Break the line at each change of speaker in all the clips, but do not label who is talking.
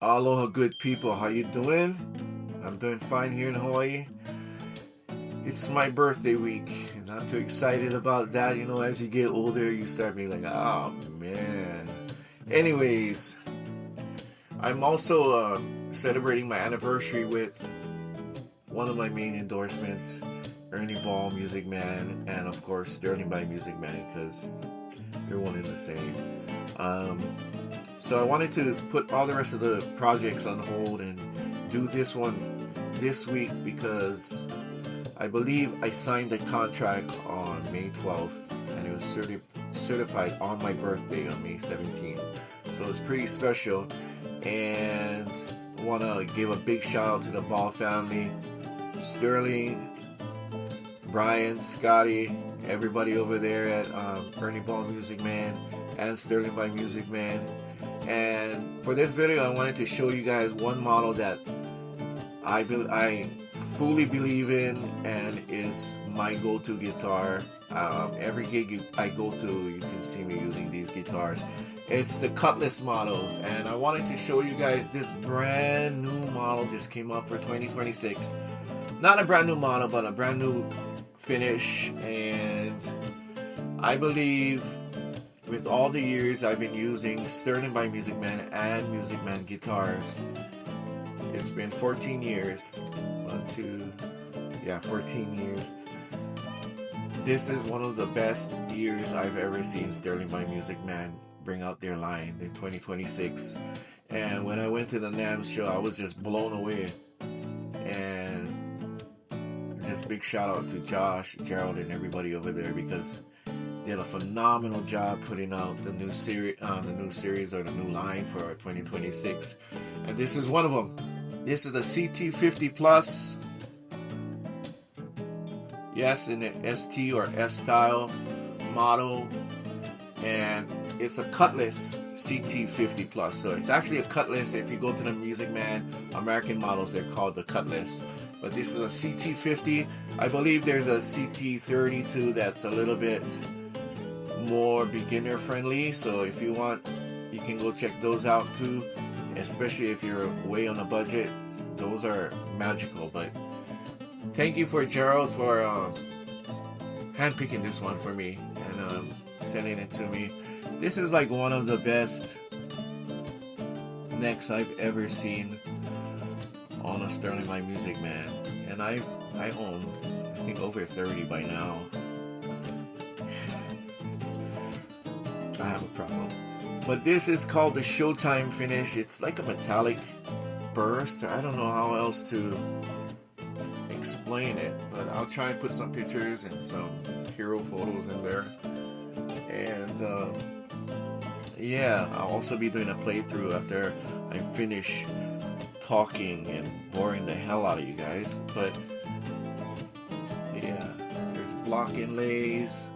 Aloha, good people. How you doing? I'm doing fine here in Hawaii. It's my birthday week. Not too excited about that. You know, as you get older, you start being like, oh man. Anyways, I'm also celebrating my anniversary with one of my main endorsements, Ernie Ball Music Man, and of course Sterling by Music Man, because they're one and the same. So I wanted to put all the rest of the projects on hold and do this one this week because I believe I signed a contract on May 12th and it was certified on my birthday on May 17th. So it's pretty special, and I want to give a big shout out to the Ball family, Sterling, Brian, Scotty, everybody over there at Ernie Ball Music Man and Sterling by Music Man. And for this video, I wanted to show you guys one model that I fully believe in and is my go-to guitar. Every gig I go to, you can see me using these guitars. It's the Cutlass models, and I wanted to show you guys this brand new model just came up for 2026. Not a brand new model, but a brand new finish, and I believe with all the years I've been using Sterling by Music Man and Music Man guitars, it's been 14 years. 14 years. This is one of the best years I've ever seen Sterling by Music Man bring out their line in 2026. And when I went to the NAMM show, I was just blown away. And just big shout out to Josh, Gerald, and everybody over there, because did a phenomenal job putting out the new series or the new line for 2026, and this is one of them. This is the CT50 Plus, yes, in the ST or S style model, and it's a Cutlass CT50 Plus. So it's actually a Cutlass. If you go to the Music Man American models, they're called the Cutlass, but this is a CT50. I believe there's a CT30 too that's a little bit more beginner friendly, so if you want, you can go check those out too, especially if you're way on a budget. Those are magical. But thank you for Gerald for handpicking this one for me and sending it to me. This is like one of the best necks I've ever seen on a Sterling by Music Man, and I own, I think, over 30 by now. I have a problem. But this is called the Showtime finish. It's like a metallic burst. I don't know how else to explain it, but I'll try and put some pictures and some hero photos in there. And yeah, I'll also be doing a playthrough after I finish talking and boring the hell out of you guys. But yeah, there's block inlays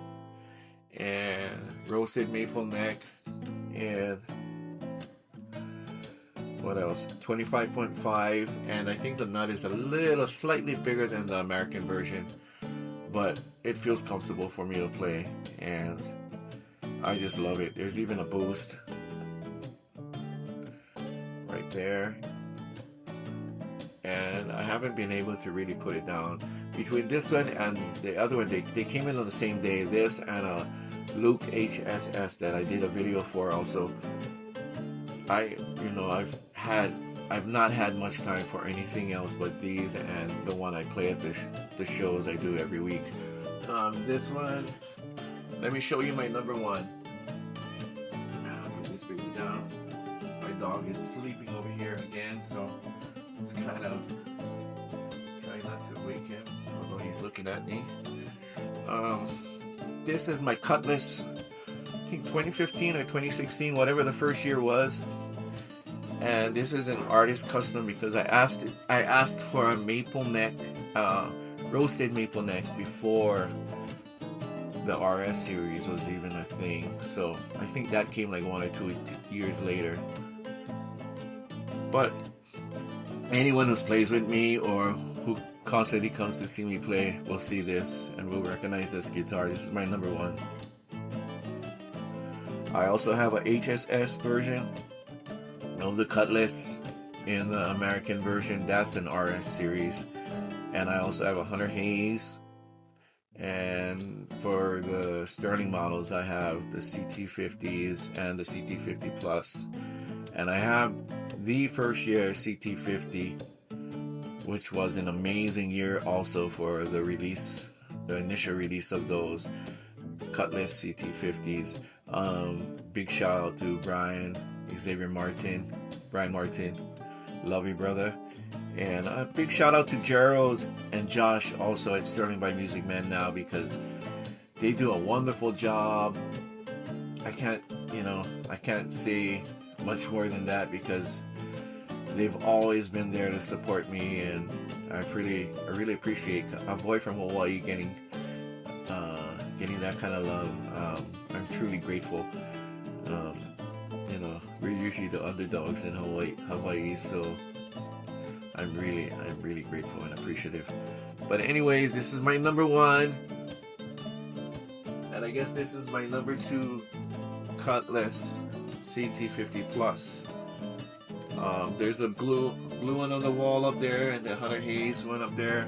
and roasted maple neck, and what else, 25.5, and I think the nut is a little slightly bigger than the American version, but it feels comfortable for me to play, and I just love it. There's even a boost right there, and I haven't been able to really put it down. Between this one and the other one, they came in on the same day, this and a Luke HSS that I did a video for also. I've not had much time for anything else but these and the one I play at the shows I do every week. This one, let me show you my number one. Put this baby down. My dog is sleeping over here again, so it's kind of trying not to wake him, although he's looking at me. This is my Cutlass, I think 2015 or 2016, whatever the first year was. And this is an artist custom because I asked for a maple neck, roasted maple neck before the RS series was even a thing. So I think that came like 1 or 2 years later. But anyone who plays with me or who constantly comes to see me play will see this and will recognize this guitar. This is my number one. I also have a HSS version of the Cutlass in the American version. That's an RS series. And I also have a Hunter Hayes. And for the Sterling models, I have the CT50s and the CT50 Plus. And I have the first year CT50, which was an amazing year also for the release, the initial release of those Cutlass CT50s. Big shout out to Brian Martin, love you brother. And a big shout out to Gerald and Josh also at Sterling by Music Man now, because they do a wonderful job. I can't say much more than that, because they've always been there to support me, and I really appreciate a boy from Hawaii getting that kind of love. I'm truly grateful. We're usually the underdogs in Hawaii, so I'm really grateful and appreciative. But anyways, this is my number one, and I guess this is my number two Cutlass CT50 Plus. There's a blue one on the wall up there, and the Hunter Hayes one up there.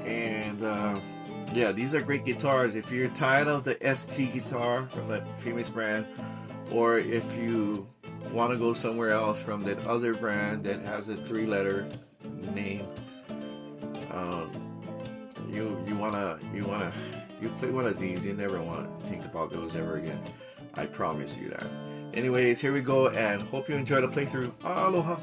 And yeah, these are great guitars. If you're tired of the ST guitar from that famous brand, or if you want to go somewhere else from that other brand that has a 3-letter name, you play one of these, you never want to think about those ever again. I promise you that. Anyways, here we go, and hope you enjoy the playthrough. Aloha!